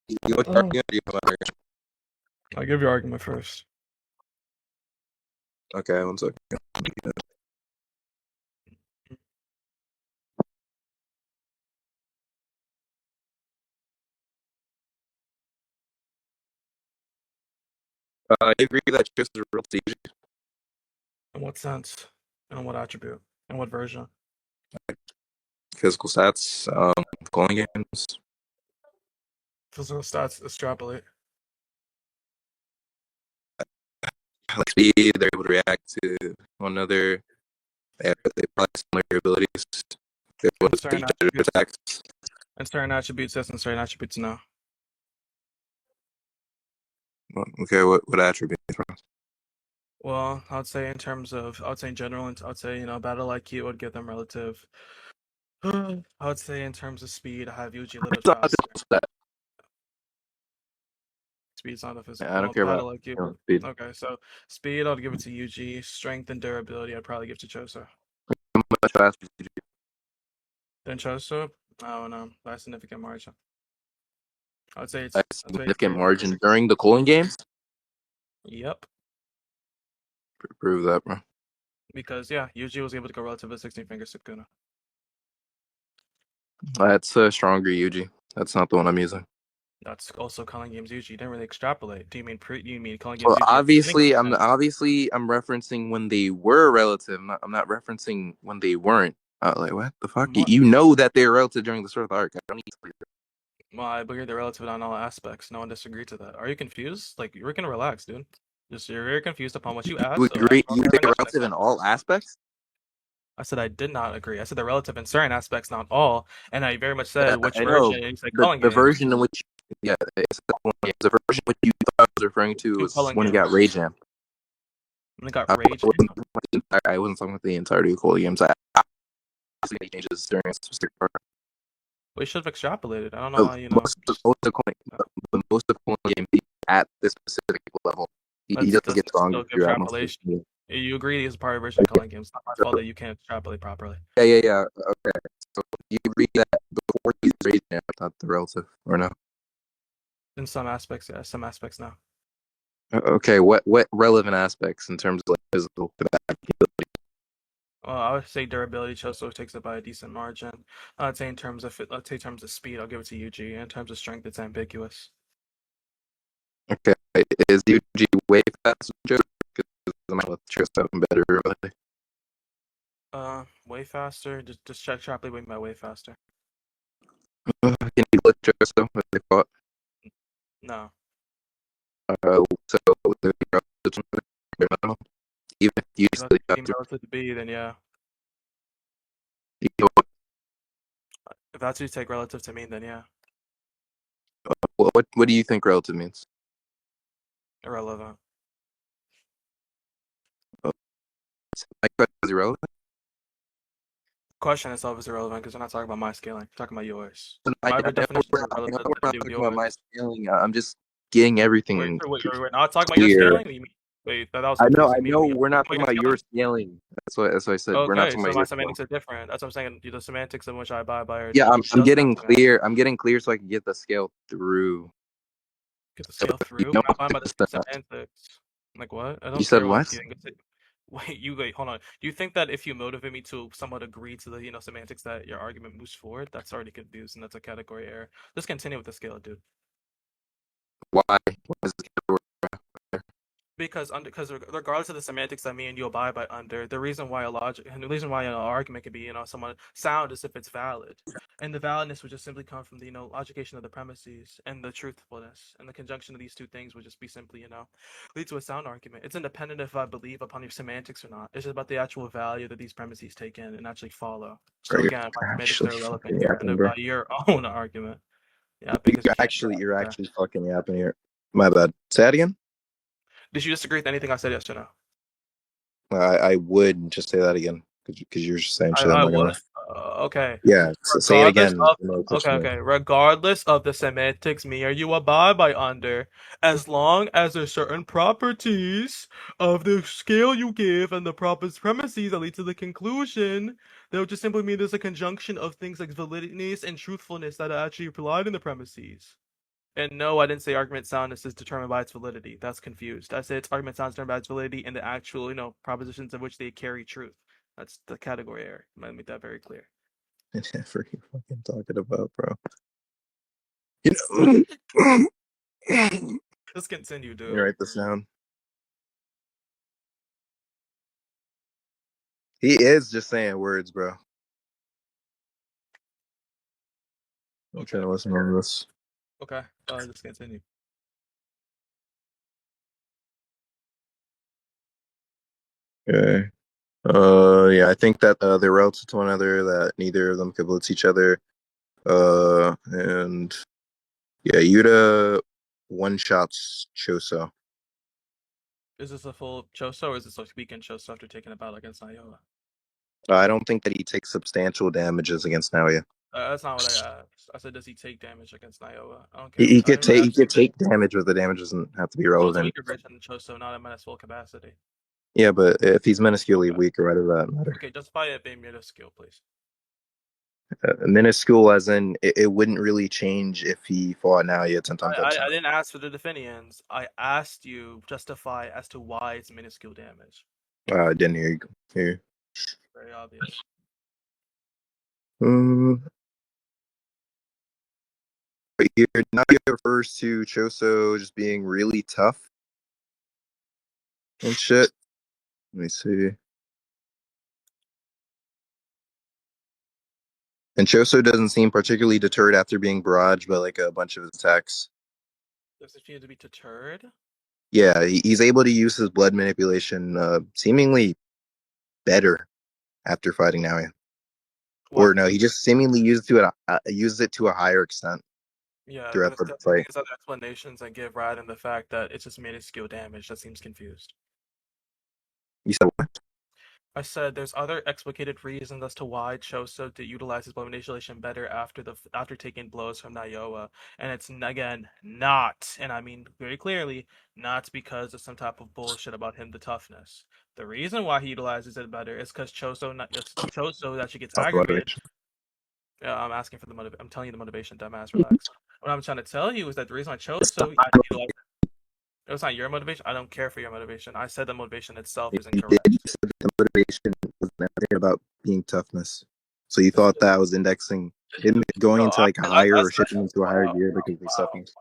You want your Oh. argument or you want my argument? I'll give your argument first. Okay, one second. I agree that choice is real easy. In what sense? And what attribute? And what version? Physical stats, calling games, Physical stats extrapolate. like speed, they're able to react to one another. They probably have similar abilities. They're able And to certain each other attributes. attacks. And certain attributes yes, and certain attributes no. Okay, what attribute? Well, I would say in terms of, I would say in general, and I would say, battle IQ would give them relative. I would say in terms of speed, I have Yuji a little faster. Speed's not a physical. I don't Well, care about battle IQ. speed. Okay, so speed, I'd give it to Yuji. Strength and durability, I'd probably give to Choso. How much faster did you Then Choso, I don't know, by a significant margin. a I'd say it's significant pretty. margin during the cooling games? Yep. Prove that, bro. Because yeah, Yuji was able to go relative to 16 finger Sukuna. That's a stronger Yuji. That's not the one I'm using. That's also calling games Yuji. You didn't really extrapolate. Do you mean calling games Well, Yuji at the beginning of obviously, the I'm game? obviously I'm referencing when they were relative. I'm not referencing when they weren't. Like what the fuck? What? You know that they're relative during the start of the arc. I don't need to. Well, I believe they're relative on all aspects. No one disagreed to that. Are you confused? Like you're gonna relax, dude. Just you're very confused upon what you You asked. So ask agree? more They're clarifying relative in questions. all aspects. I said I did not agree. I said they're relative in certain aspects, not all. And I very much Yeah, said which I know version. And you said the calling the games. version in which yeah, it's the one. Yeah, the version which you thought I was referring to Two was calling when he got games. Rage Jam. And they got I rage. wasn't talking about the entirety of Cooling Games. I see changes during a specific part. We should have extrapolated. I don't know But why, most of Cooling Games at this specific level, he that's doesn't get stronger still good throughout most of extrapolation. the You agree it's part of version of calling games. It's not my fault that you can't extrapolate properly. yeah. Okay. So you agree that before he's Rage Jam, not the relative, or no? In some aspects, yeah. Some aspects, no. Okay. What relevant aspects in terms of like physical capability? Well, I would say durability. Choso takes it by a decent margin. I'd say in terms of let's say in terms of speed, I'll give it to Yuji. In terms of strength, it's ambiguous. Okay. Is UG way faster? Because I might let Trish have a better ability. Way faster. Just check sharply way by way faster. Can you let Trish though if they fought? No. So the even if you If that's still have team to. relative to B, then yeah. You know, If that's what you take relative to mean, then yeah. what do you think relative means? Irrelevant. My question is irrelevant. Question itself is irrelevant because we're not talking about my scaling. We're talking about yours. I My know definition we're is not. I know irrelevant we're to not do with talking about my yours. scaling. I'm just getting everything We're not talking about your clear. scaling? You mean, wait, that was I confusing me. know. We We're not talking about talking your about your scaling? scaling. That's what I said. We're not Okay, talking so about my your scaling. semantics are different. That's what I'm saying. The semantics in which I abide by are Yeah, I'm does have getting semantics. clear. I'm getting clear so I can get the scale through. Get the So scale you through. don't We're not have buying by to the just, same semantics. Like what? I you don't said care what what? you think. Wait, hold on. Do you think that if you motivate me to somewhat agree to the semantics that your argument moves forward? That's already confused and that's a category error. Just continue with the scale, dude. Why? Why is this category? Because regardless of the semantics that me and you abide by under, the reason why a logic and the reason why an argument can be somewhat sound is if it's valid, and the validness would just simply come from the logication of the premises and the truthfulness, and the conjunction of these two things would just be simply lead to a sound argument. It's independent if I believe upon your semantics or not. It's just about the actual value that these premises take in and actually follow. Bro, So you're again, my semantics actually are irrelevant. fucking You're yapping, independent bro. by your own argument. Yeah, because you can't You're grasp that. actually fucking yapping here. My bad. Say that again. Did you disagree with anything I said yesterday? I would just say that again because you're just saying shit. I'm I not would. gonna. Okay. Yeah, so say it Regardless again. of No okay, question. okay. Regardless of the semantics, me or you abide by under, as long as there's certain properties of the scale you give and the proper premises that lead to the conclusion, that would just simply mean there's a conjunction of things like validity and truthfulness that are actually applied in the premises. And no, I didn't say argument soundness is determined by its validity. That's confused. I said its argument soundness is determined by its validity and the actual, propositions of which they carry truth. That's the category error. I'm gonna make that very clear. Whatever you fucking talking about, bro. You know, Let's continue, you dude. write this down. He is just saying words, bro. I'm trying Okay. to listen to this. Okay. Let's continue. Okay. Yeah, I think that they're relative to one another, that neither of them could blitz each other. And yeah, Yuta one shots Choso. Is this a full Choso or is this a weekend Choso after taking a battle against Iowa? I don't think that he takes substantial damages against Naoya. That's not what I asked. I said, does he take damage against Iowa? I don't He, care. he I could didn't really take he ask could you. take damage, but the damage doesn't have to be So it's a relevant. weaker version of Choso, not at full capacity. Yeah, but if he's minusculely Okay. weaker, why does that matter? Okay, justify it being minuscule, please. Minuscule, as in it wouldn't really change if he fought Naoya 10 times out of I 10. didn't ask for the definitions. I asked you justify as to why it's minuscule damage. I didn't hear you. Here. Very obvious. Um, right here, Naoya refers to Choso just being really tough and shit. Let me see. And Choso doesn't seem particularly deterred after being barraged by like a bunch of attacks. Does it feel to be deterred? Yeah, he's able to use his blood manipulation seemingly better after fighting Naoya. Why? Or no, he just seemingly uses it to a higher extent Yeah, throughout the fight. these other explanations I give rather than the fact that it's just minuscule damage. That seems confused. You said what? I said there's other explicated reasons as to why Choso to utilize his blood manipulation better after taking blows from Nayoa, and it's again not, and I mean very clearly, not because of some type of bullshit about him the toughness. The reason why he utilizes it better is because Choso actually gets Talk aggravated. motivation. I'm asking for the motive. I'm telling you the motivation, dumbass. Relax. What I'm trying to tell you is that the reason I chose so utilize it was not your motivation. I don't care for your motivation. I said the motivation itself is You did. You incorrect. said that the motivation was nothing about being toughness. So you It's, thought that I was indexing him going no, into like a higher or shifting into a higher wow, gear because of his wow, toughness.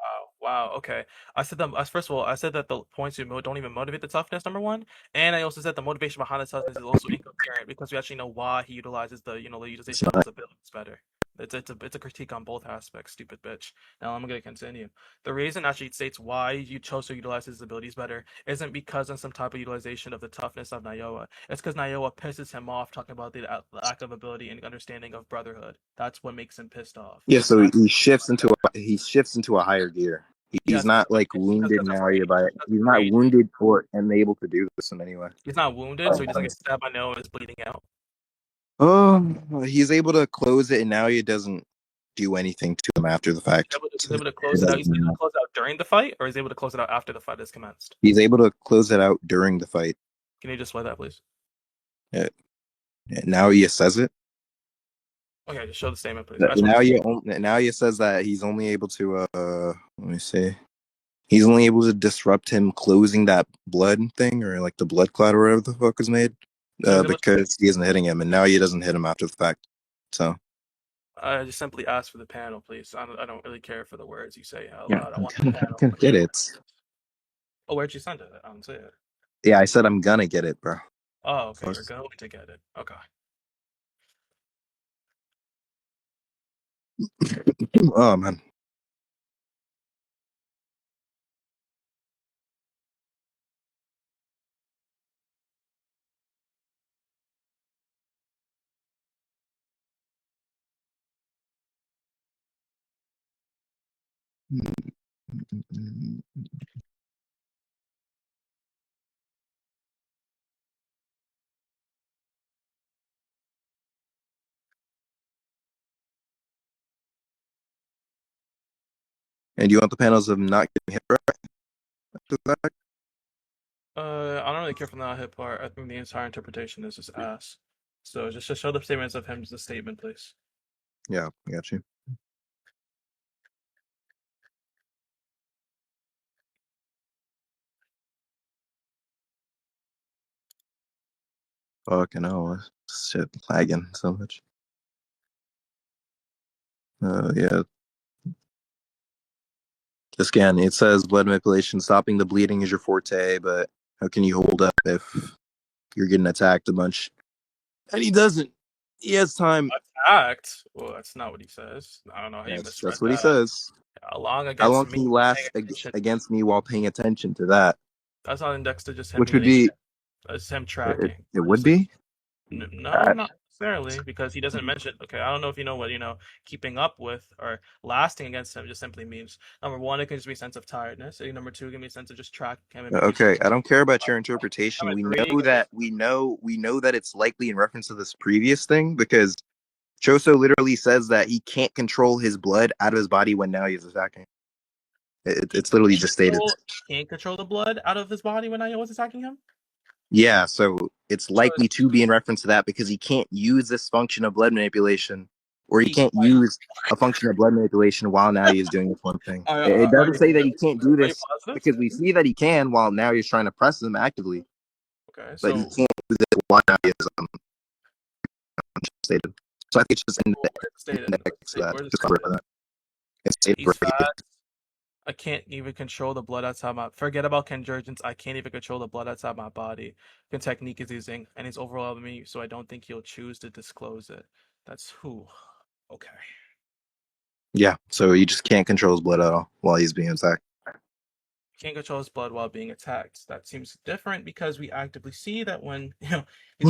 wow. Okay, I said that. First of all, I said that the points you don't even motivate the toughness. Number one, and I also said the motivation behind the toughness is also incoherent because we actually know why he utilizes the It's utilization of not. his abilities better. It's a critique on both aspects, stupid bitch. Now I'm gonna continue. The reason actually it states why you chose to utilize his abilities better isn't because of some type of utilization of the toughness of Nayoa. It's because Nayoa pisses him off talking about the lack of ability and understanding of brotherhood. That's what makes him pissed off. Yeah, so Not he shifts into a higher gear. He's yes, not like wounded because of now. rage. Because He's of not rage. wounded or unable to do this in any way. He's not wounded, so he doesn't get stabbed by no and is bleeding out. He's able to close it, and now he doesn't do anything to him after the fact. He's So able to close it out. He's able to close it out during the fight, or he's able to close it out after the fight has commenced. he's able to close it out during the fight. Can you just play that, please? Uh, Now he says it. Okay, just show the statement, please. I just want Now he says that he's only able to let me see. He's only able to disrupt him closing that blood thing or like the blood clot or whatever the fuck is made. okay, Because he isn't hitting him, and now he doesn't hit him after the fact. So I just simply ask for the panel, please. I don't really care for the words you say out yeah, loud. I I'm want the panel. gonna get it. Oh, where'd you send it? I don't see it. Yeah, I said I'm gonna get it, bro. Oh, okay. You're going to get it. Okay. Oh man. And you want the panels of not getting hit right after that? I don't really care for the not hit part. I think the entire interpretation is just ass. So just show the statements of him as a statement, please. Yeah, I got you. Fucking hell, shit lagging so much. Yeah. Again, it says blood manipulation, stopping the bleeding is your forte, but how can you hold up if you're getting attacked a bunch? And he doesn't. He has time. Attacked? Well, that's not what he says. I don't know how you That's misread what he that. says. Along How against long me, can you paying last attention. against me while paying attention to that? That's not indexed to just him Which being would getting be hit. That's him it, tracking. it would Just like be. no, Uh, not necessarily, because he doesn't mention. Okay, I don't know if you know what keeping up with or lasting against him just simply means. Number one, it can just be a sense of tiredness. And number two, it can be a sense of just tracking him and making sure. okay, I don't care about your interpretation. Number We three, know that we know that it's likely in reference to this previous thing because Choso literally says that he can't control his blood out of his body when now he's attacking. he It's literally just stated. can't control the blood out of his body when I was attacking him. Yeah, so it's So likely to be in reference to that because he can't use this function of blood manipulation, or he he. can't use a function of blood manipulation while now he's doing this one thing. It Are doesn't you say that he can't do are you this positive? because we see that he can while now he's trying to press them actively, Okay, but he so can't use it while now he is stated. So I think it's just where it's stated. index to that, Where is just cover stated? that. It's stated He's right fat. here. I can't even control the blood outside my. Forget about convergence. I can't even control the blood outside my body. The technique is using, and he's overwhelming me, so I don't think he'll choose to disclose it. That's who. Okay. Yeah, so he just can't control his blood at all while he's being attacked. Can't control his blood while being attacked. That seems different because we actively see that when he's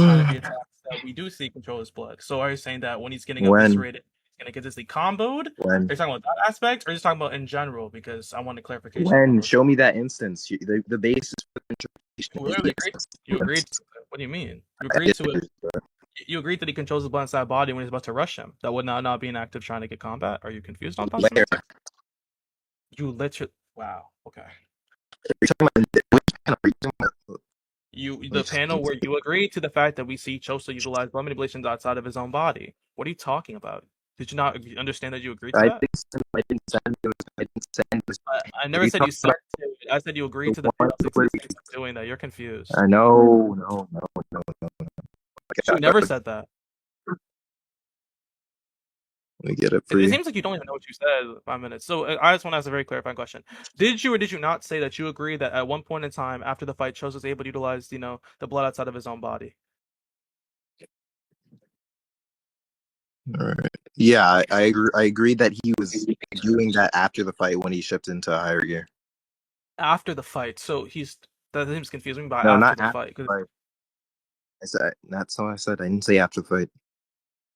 trying to be attacked, that we do see control his blood. So are you saying that when he's getting when eviscerated, he's gonna get this comboed? Are when you talking about that aspect, or are you talking about in general? Because I want a clarification on when those. show me that instance. The basis for interpretation You is literally the agreed. You agreed. instance. What do you mean? You I agreed to it. did. You agreed that he controls the blind side body when he's about to rush him. That would not be an active trying to get combat. Are you confused on Where? semantics? You literally. Wow. Okay. Are you talking about which panel are you talking about? The panel where you agreed to the fact that we see Choso utilize blood manipulations outside of his own body. What are you talking about? Did you not understand that you agreed to I that? think I didn't send it. I didn't send it. I Are never you said you talking said about to it. I said you agreed the to the one panel's where existence of doing that. You're confused. I know, no. Okay, You never said that. let me get it for It you. seems like you don't even know what you said 5 minutes. So I just want to ask a very clarifying question. Did you or did you not say that you agree that at one point in time after the fight, Chose was able to utilize, the blood outside of his own body? All right. Yeah, I agree. I agree that he was doing that after the fight when he shifted into a higher gear. After the fight. So that seems confusing by No, after not the after fight. the Because fight. I said that's all I said. I didn't say after the fight.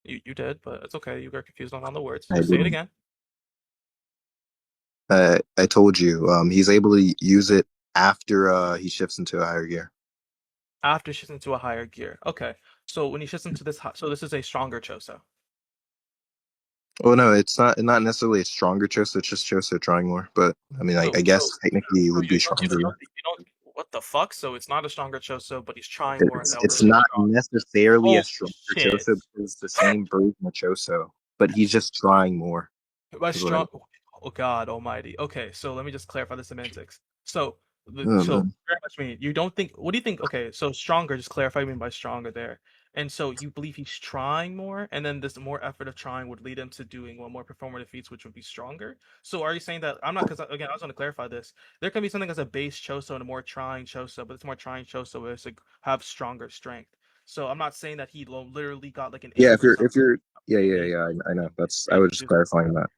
you did, but it's okay. You got confused on the words. I Just say it didn't. again. I told you. He's able to use it after he shifts into a higher gear. After shifts into a higher gear. Okay. So when he shifts into so this is a stronger Choso. Oh no, it's not necessarily a stronger Choso. It's just Choso trying more. But I mean, So I guess so technically it so would be stronger. you don't what the fuck? So it's not a stronger Choso, but he's trying more, and It's that would it's make him not strong. necessarily a Holy stronger shit! Choso because it's the same version of Choso, but he's just trying more. By Is what I mean. strong, oh God Almighty. Okay, so let me just clarify the semantics. So, Oh so man. very much mean you don't think. What do you think? Okay, so stronger. Just clarify what you mean by stronger there. And so you believe he's trying more, and then this more effort of trying would lead him to doing one more performative feats, which would be stronger. So are you saying that I'm not? Because again, I was going to clarify this. There can be something as a base choso and a more trying choso, but it's more trying choso is to have stronger strength. So I'm not saying that he literally got like an Yeah, 80 or something. I know. That's Are I you was just confused? clarifying that.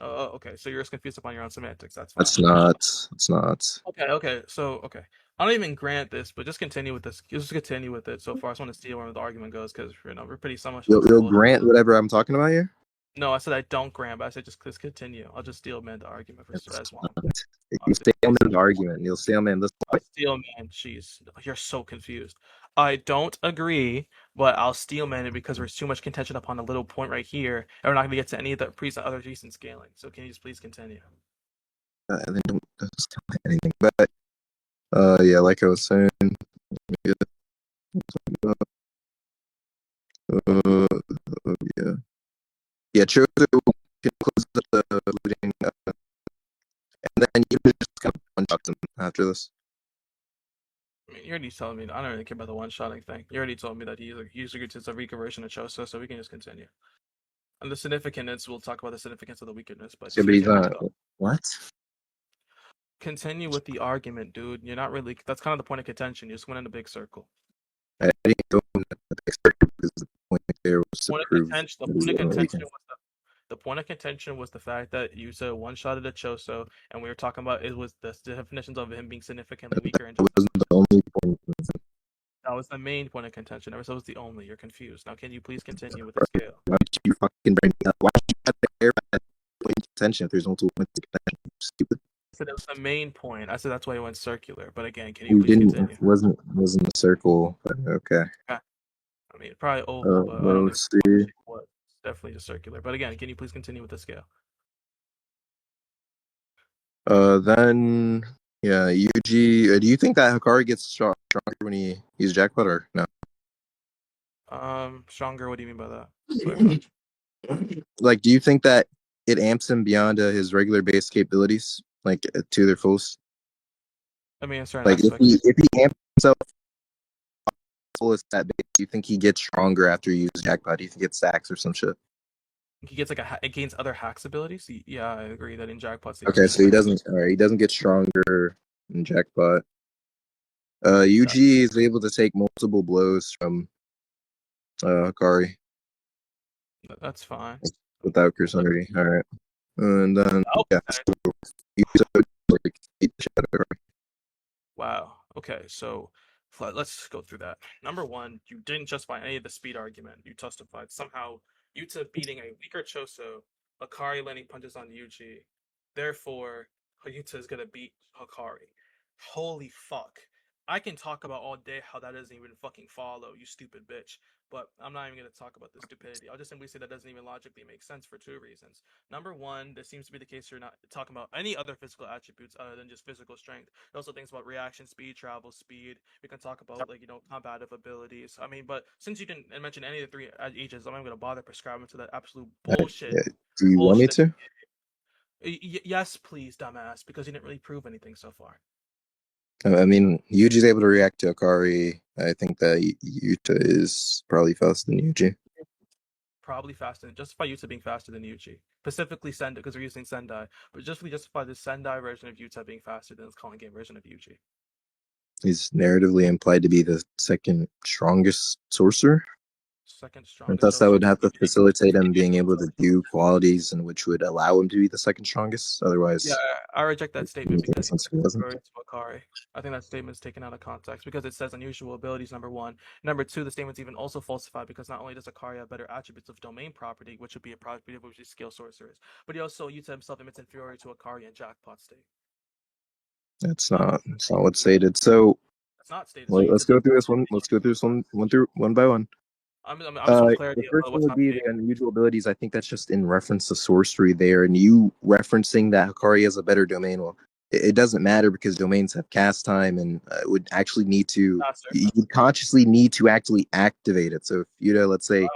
Okay. So you're just confused upon your own semantics. That's fine. That's not. It's not. Okay. So, okay. I don't even grant this, but just continue with this. Just continue with it so far. I just want to see where the argument goes because, we're pretty so much into You'll bullshit. grant whatever I'm talking about here. No, I said I don't grant, but I said just continue. I'll just steel man the argument for It's as long. not. I'll You steel, stay on the argument. You'll stay on this I'll point. steel man. Jeez, you're so confused. I don't agree, but I'll steel man it because there's too much contention upon a little point right here, and we're not going to get to any of the other recent scaling. So can you just please continue? And then don't tell anything. But yeah, like I was saying. Yeah. Uh, yeah. Yeah. Chozo can close the looting, and then you just kind of one shot them after this. I mean, You already told me. I don't really care about the one-shotting thing. You already told me that he's a weaker version of Choso, so we can just continue. And the significance, we'll talk about the significance of the weakness, but Yeah, just but he's continue. not. What? Continue with the argument, dude. You're not really. That's kind of the point of contention. You just went in a big circle. I didn't go into the expert because the point there was to Point of prove contention. The that point of he contention can. was the point of contention was the fact that you said one shot at a Choso, and we were talking about it was the definitions of him being significantly weaker and That just wasn't the only point. that was the main point of contention. Never said it was the only. You're confused. Now, can you please continue with the scale? Why don't you fucking bring it up? Why don't you have the air at point of contention if there's multiple points of contention? Stupid. I said it was the main point. I said that's why it went circular. But again, can you You please didn't. continue? Wasn't a circle. But okay. Okay. I mean, probably oval, but I don't know Let's see. what. It's definitely just circular. But again, can you please continue with the scale? Then yeah, Yuji. Do you think that Hikari gets stronger when he uses jackpot or no? Stronger. What do you mean by that? Clarify. Like, do you think that it amps him beyond his regular base capabilities, like to their fullest? I mean, a certain Like, aspect. if he amps himself fullest at base, do you think he gets stronger after you use jackpot? Do you think it stacks or some shit? He gets like it gains other hacks abilities. Yeah, I agree that in jackpots they do Okay, gain so he hacks. doesn't. All right, he doesn't get stronger in jackpot. That, UG is able to take multiple blows from Hikari that's fine. without Crusader. All right, and then Oh, yeah, okay. so you like beat the shit out of Hikari. Wow. Okay, so let's go through that. Number one, you didn't justify any of the speed argument. You justified somehow Yuta beating a weaker Choso, Hikari landing punches on Yuji. Therefore, Yuta is gonna beat Hikari. Holy fuck. I can talk about all day how that doesn't even fucking follow, you stupid bitch. But I'm not even gonna talk about the stupidity. I'll just simply say that doesn't even logically make sense for two reasons. Number one, this seems to be the case you're not talking about any other physical attributes other than just physical strength. It also thinks about reaction speed, travel speed. We can talk about combative abilities. I mean, but since you didn't mention any of the three H's, I'm not going to bother prescribing to that absolute bullshit. Yeah. Do you want me Bullshit. to? Yes, please, dumbass, because you didn't really prove anything so far. I mean, Yuji's able to react to Akari. I think that Yuta is probably faster than Yuji. Probably faster than justify Yuta being faster than Yuji. Specifically Sendai, because we're using Sendai. But just justify the Sendai version of Yuta being faster than the calling game version of Yuji. He's narratively implied to be the second strongest sorcerer. Second And strongest. thus, So that so would have to facilitate him being able to do qualities in which would allow him to be the second strongest. yeah, Otherwise, I reject that it statement wouldn't make because sense if he wasn't. to Akari. I think that statement is taken out of context because it says unusual abilities, number one. Number two, the statement's even also falsified because not only does Akari have better attributes of domain property, which would be a property of which is skill sorcerers, but he also Yuta himself admits inferior to Akari in jackpot state. That's not what's stated. So That's not stated. So let's Yuta go does through not. this one. Let's go through this one through one by one. I just want The clarity first of one what's would not be the stated. unusual abilities. I think that's just in reference to sorcery there, and you referencing that Hikari has a better domain. Well, it doesn't matter because domains have cast time, and would actually need to. Faster. You would consciously need to actually activate it. So if Yuta, let's say, Wow.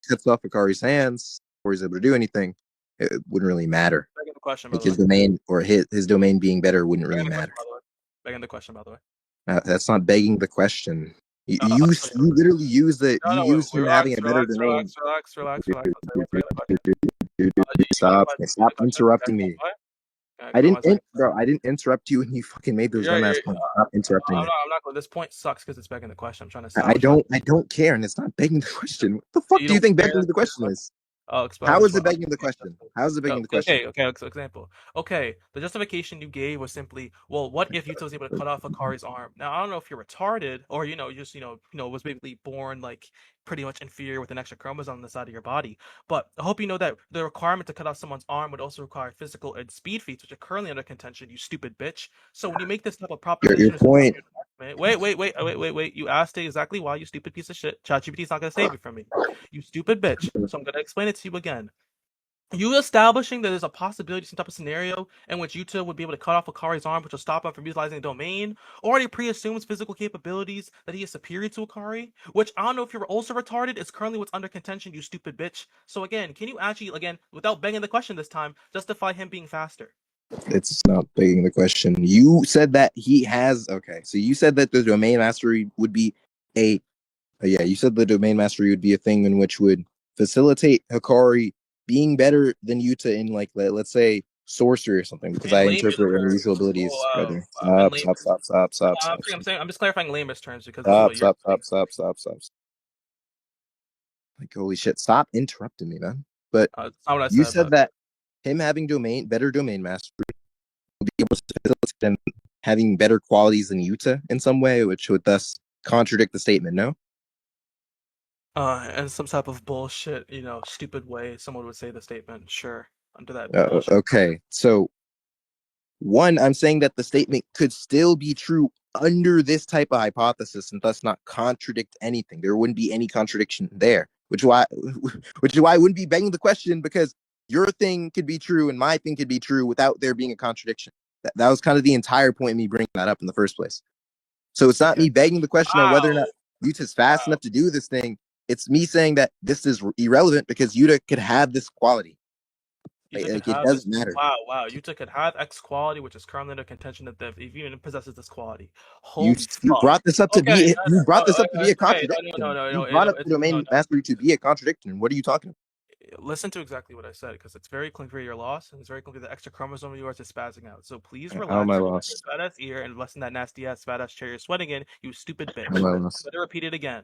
cuts off Hikari's hands before he's able to do anything, it wouldn't really matter. Begging the question, by Like the way. his domain or his domain being better wouldn't really Begging the question, matter. by the way. Begging the question, by the way. That's not begging the question. You, I'll you tell you. you literally use the No, you no, use him having relax, a better relax, domain. relax, relax, relax, relax. I'll tell you what's begging the question. You can Stop! come at the Stop question. interrupting me. I Come didn't, on, second. bro. I didn't interrupt you when you fucking made those You're, dumbass points. Stop interrupting me. I'm not going. This point sucks because it's begging the question. I'm trying to I establish that. don't. I don't care, and it's not begging the question. What the fuck You do you don't think care. begging the question is? I'll explain. How is it I'll begging the question? How is it begging the question? okay. So example. Okay, the justification you gave was simply, well, what if Yuta was able to cut off Akari's arm? Now I don't know if you're retarded or just was basically born like pretty much inferior with an extra chromosome on the side of your body. But I hope you know that the requirement to cut off someone's arm would also require physical and speed feats, which are currently under contention. You stupid bitch. So when you make this type of Your proposition, point. wait. You asked it exactly why, you stupid piece of shit. ChatGPT's not gonna save it from me. You stupid bitch. So I'm gonna explain it to you again. You establishing that there's a possibility, some type of scenario in which Yuta would be able to cut off Akari's arm, which will stop him from utilizing the domain, already pre-assumes physical capabilities that he is superior to Akari, which I don't know if you're also retarded, is currently what's under contention, you stupid bitch. So again, can you actually, again, without banging the question this time, justify him being faster? It's not begging the question. You said that he has. Okay, so you said that the domain mastery would be a. Yeah, you said the domain mastery would be a thing in which would facilitate Hikari being better than Yuta in, like, let's say sorcery or something, because In I layman's interpret terms, unusual oh, abilities rather. in Stop, lay, stop, stop, stop, stop, stop, I'm saying, I'm just clarifying layman's terms because this is stop, what you're stop, saying. stop, stop, stop, stop. Like, holy shit! Stop interrupting me, man. But It's not what I you said, said but that him having better domain mastery will be able to facilitate him having better qualities than Yuta in some way, which would thus contradict the statement. No. in some type of bullshit, stupid way, someone would say the statement. Sure, under that bullshit. Okay, so one, I'm saying that the statement could still be true under this type of hypothesis and thus not contradict anything. There wouldn't be any contradiction there, which is why I wouldn't be begging the question, because your thing could be true and my thing could be true without there being a contradiction. That was kind of the entire point of me bringing that up in the first place. So it's not Okay. me begging the question on whether or not Wow. Yuta's fast Wow. enough to do this thing. It's me saying that this is irrelevant because Yuta could have this quality. Yuta could Like, it have this. doesn't matter. Wow, wow. Yuta could have X quality, which is currently under contention that the if even possesses this quality. You Holy you fuck. brought this up to Okay, be you brought this up to be a okay. No, no, contradiction. no, no, You no. brought up the No, domain mastery to be a contradiction. What are you talking listen to exactly what I said because it's very clear you're lost and it's very clear the extra chromosome of yours is spazzing out. So please about? How am I relax, relax your lost? fat ass ear and listen that nasty ass fat ass chair you're sweating in, you stupid How am bitch. I I'm lost? gonna repeat it again.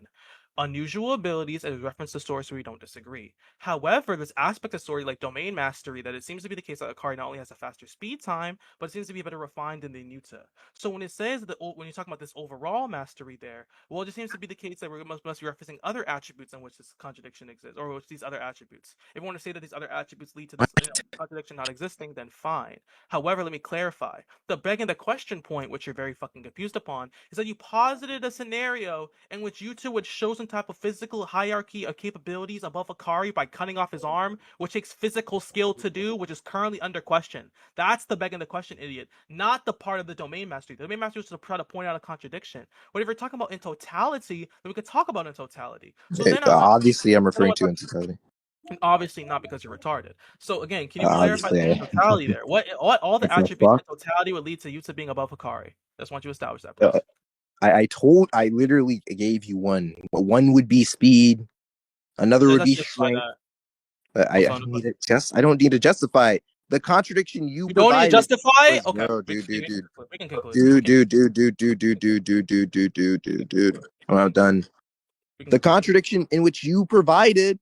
Unusual abilities as reference to sorcery don't disagree. However, this aspect of story like domain mastery that it seems to be the case that Akari not only has a faster speed time, but it seems to be better refined than the Nuta. So when it says that when you're talking about this overall mastery there, well, it just seems to be the case that we must be referencing other attributes in which this contradiction exists, or which these other attributes. If you want to say that these other attributes lead to this contradiction not existing, then fine. However, let me clarify. The begging the question point, which you're very fucking confused upon, is that you posited a scenario in which you two would show some type of physical hierarchy of capabilities above Akari by cutting off his arm, which takes physical skill to do, which is currently under question. That's the begging the question, idiot. Not the part of the domain mastery. The domain mastery is to try to point out a contradiction. But if you're talking about in totality, then we could talk about in totality. So then I'm Obviously, I'm I don't referring want to to talk, entirely. obviously not because you're retarded. So again, can you clarify Obviously, the in totality there? What all the what the attributes fuck? in totality would lead to Yuta being above Hikari? Just want you to establish that, please. I literally gave you one. One would be speed. It Another would doesn't be justify strength. that. I Also, don't need it. I don't need to justify the contradiction you you don't need to provided. justify it. Was Okay, bro, dude, dude, dude, we can conclude. We dude, can dude, dude, dude, dude, dude, dude, dude, dude, dude, dude, dude, dude. I'm not done. we can The conclude. contradiction in which you provided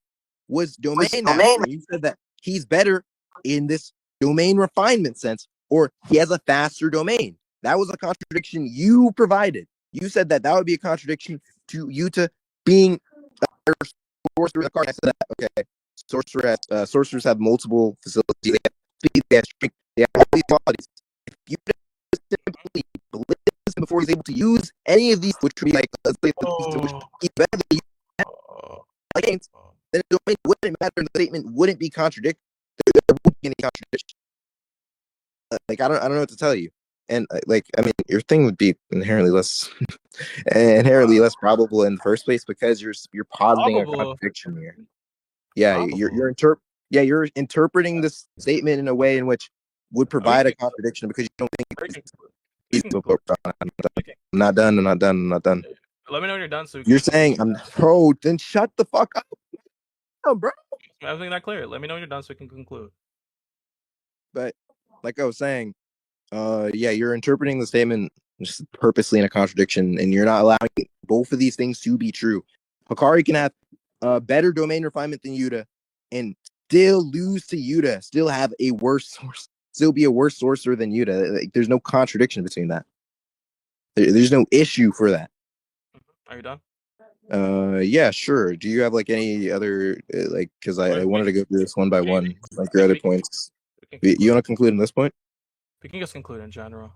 was domain mastery. You said that he's better in this domain refinement sense, or he has a faster domain. That was a contradiction you provided. You said that that would be a contradiction to Yuta being a sorcerer in the card. I said that, okay, sorcerers have multiple facilities. They have speed, they have strength, they have all these qualities. If you simply blitz him before he's able to use any of these, which would be like, let's say, which Oh, he's better than you, oh, against, oh. then the domain wouldn't matter and the statement wouldn't be contradicted. There wouldn't be any contradiction. Like, I don't know what to tell you. And like, I mean, your thing would be inherently less probable in the first place because you're positing a Probable, contradiction here. Yeah, probable. you're interpreting this statement in a way in which would We provide a can, contradiction because you don't think we it's can conclude. We can feasible. conclude. We can. I'm not done. I'm not done. I'm not done. Let me know when you're done so we You're can conclude. saying I'm bro. Then shut the fuck up, bro. Everything that clear. Let me know when you're done so we can conclude. But like I was saying, yeah, you're interpreting the statement just purposely in a contradiction, and you're not allowing both of these things to be true. Hikari can have a better domain refinement than Yuta, and still lose to Yuta. Still have a worse source. Still be a worse sorcerer than Yuta. Like, there's no contradiction between that. There's no issue for that. Are you done? Yeah, sure. Do you have like any other like? Because I We wanted to go through this one by can, one, like your other we can, points. we can You conclude. want to conclude in this point? We can just conclude in general.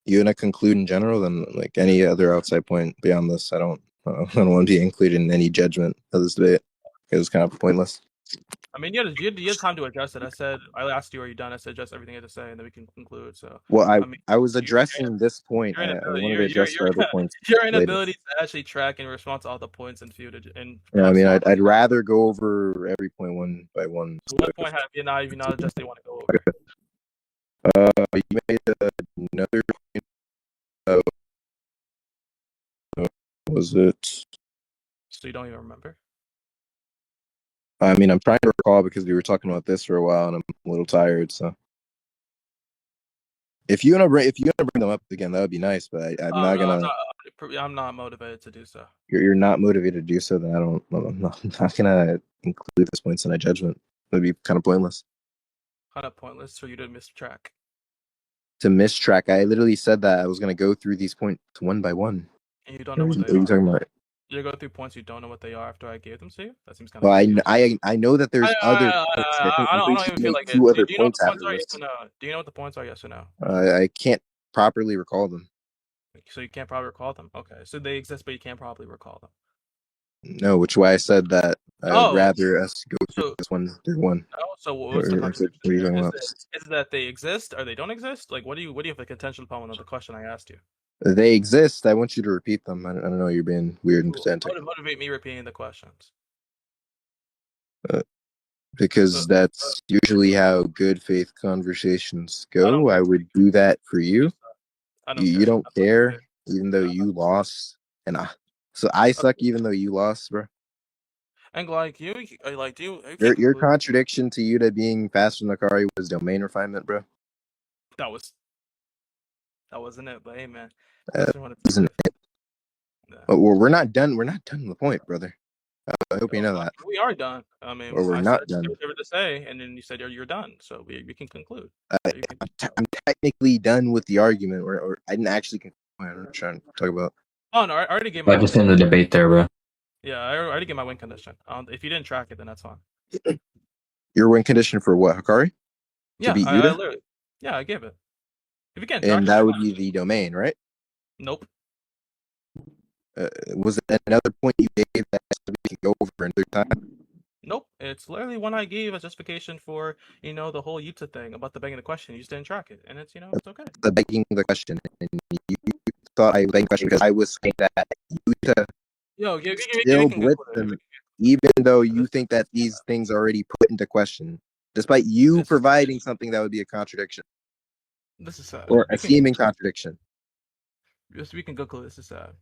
You want to conclude in general, then like any other outside point beyond this, I don't want to be included in any judgment of this debate because it's kind of pointless. I mean, you had time to adjust it. I asked you, are you done? I said, adjust everything you had to say, and then we can conclude. So, Well, I mean, I was your addressing this point. I inability, wanted to address the other points your later. inability to actually track and respond to all the points and and Yeah, I have mean, thought. I'd rather go over every point one by one. What point have you not adjusted? You want to go over? You made another. Uh, was it? So you don't even remember? I mean, I'm trying to recall because we were talking about this for a while, and I'm a little tired. So, if you wanna bring them up again, that would be nice. But I'm not No, gonna. I'm not motivated to do so. You're not motivated to do so. Then I'm not gonna include those points in my judgment. It'd be kind of pointless Kind of pointless for you to miss track. to miss track. I literally said that I was gonna go through these points one by one. And you don't know What what they are you are. talking about? You go through points you don't know what they are after I gave them to you. That seems kind of Well, confusing. I know that there's other points. I think I I'm pretty don't sure even you feel made like it. two other Do you know what points the points after are? Yes this. or no? Do you know what the points are? Yes or no? I can't properly recall them. So you can't probably recall them. Okay, so they exist, but you can't probably recall them. No, which is why I said that I would Oh, rather us go through so this one through one. no. So what's the What contradiction are you here? talking about? Is it that they exist or they don't exist? Like, what do you have a contention upon of the question I asked you? They exist. I want you to repeat them. I don't know. You're being weird and pedantic. What would motivate me repeating the questions? Uh, So because that's usually how good faith conversations I don't go. care. I would do that for you. I don't You care. don't care, even though you lost, and so I suck, even though you lost, bro. And like you, like do you can Your conclude contradiction to Yuta being faster than Akari was domain refinement, bro. that was that wasn't it. But hey, man, Uh, question one is isn't life. Yeah. well, we're not done. We're not done with the point, brother. I hope you know that. We are done. I Or mean, we're I said not done. whatever to say, and then you said you're done. So we can conclude. Uh, You can, I'm technically done with the argument, or I didn't actually. I'm not trying to talk about. oh no, I already gave my I win just in the condition. debate there, bro. Yeah, I already gave my win condition. If you didn't track it, then that's fine. Your win condition for what, Hikari? To Yeah, beat I Yuta? literally, yeah, I gave it. If you can't track And it, that's that would fine. be the domain, right? Nope, Was it another point you gave that we can go over another time? nope. It's literally one I gave as justification for the whole Utah thing about the begging the question. You just didn't track it, and it's okay. The begging the question. And you thought I was begging the question because I was saying that Yuta Yo, we still can blitz conclude it. them, even though you think that these things are already put into question, despite you This is providing something that would be a contradiction this is sad. or a seeming contradiction. We can conclude this is sad.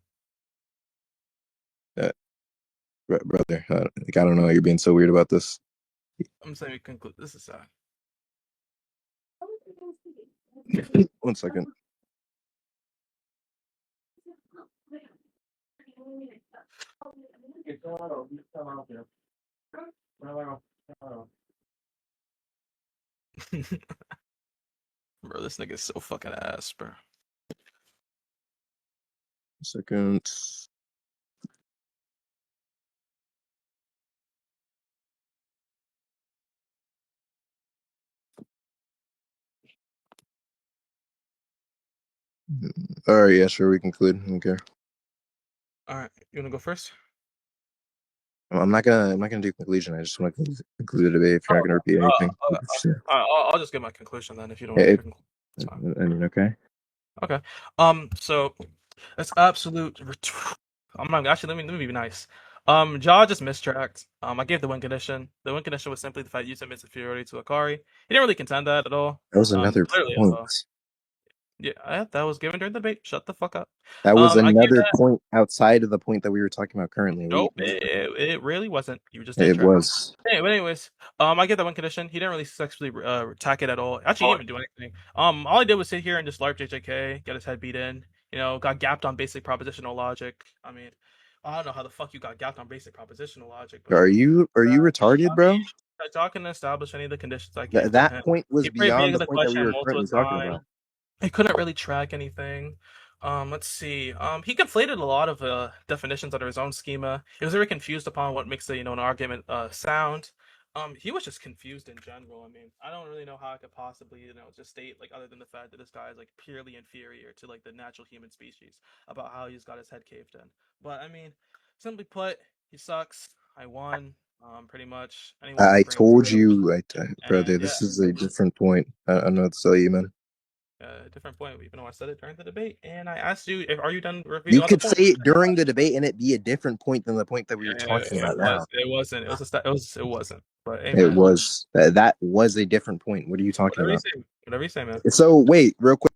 Uh, brother, I don't know. You're being so weird about this. I'm saying we conclude this is sad. 1 second. Bro, this nigga is so fucking ass, bro. 1 second. All right, yeah, sure, we conclude. Okay. All right, you wanna go first? I'm not gonna do conclusion. I just want to conclude the debate. If you're not gonna repeat anything, I'll just get my conclusion then if you don't want to it, give your conclusion. It's fine. I mean, okay. Okay. So that's absolute. I'm not actually. Let me be nice. Jaw just mistracked. I gave the win condition. The win condition was simply the fact you submit inferiority to Akari. He didn't really contend that at all. That was another Literally at point. all. Yeah, that was given during the debate. Shut the fuck up. That was I gave another that. point outside of the point that we were talking about currently. Nope, it really wasn't. You just didn't It track. was. Anyways, I get that one condition. He didn't really successfully attack it at all. Actually, he didn't even do anything. All I did was sit here and just LARP JJK, get his head beat in. Got gapped on basic propositional logic. I mean, I don't know how the fuck you got gapped on basic propositional logic, but Are you retarded, bro? Jaw can establish any of the conditions I gave to That him. point was He played me beyond against the the point that we question were multiple currently talking times. about. He couldn't really track anything. Let's see. He conflated a lot of definitions under his own schema. He was very confused upon what makes an argument sound. He was just confused in general. I mean, I don't really know how I could possibly, just state like other than the fact that this guy is like purely inferior to like the natural human species about how he's got his head caved in. But I mean, simply put, he sucks. I won. Pretty much. Anyone I can bring up told you, brother. and yeah, This is a different point. I don't know what to tell you, man. different point. Even though I said it during the debate, and I asked you, are you done reviewing You all the could points? say it during the debate, and it be a different point than the point that we were Yeah, talking about now. it wasn't. It wasn't. But hey, It man, was that was a different point. What are you talking whatever you about? say. Whatever you say, man. So wait, real quick.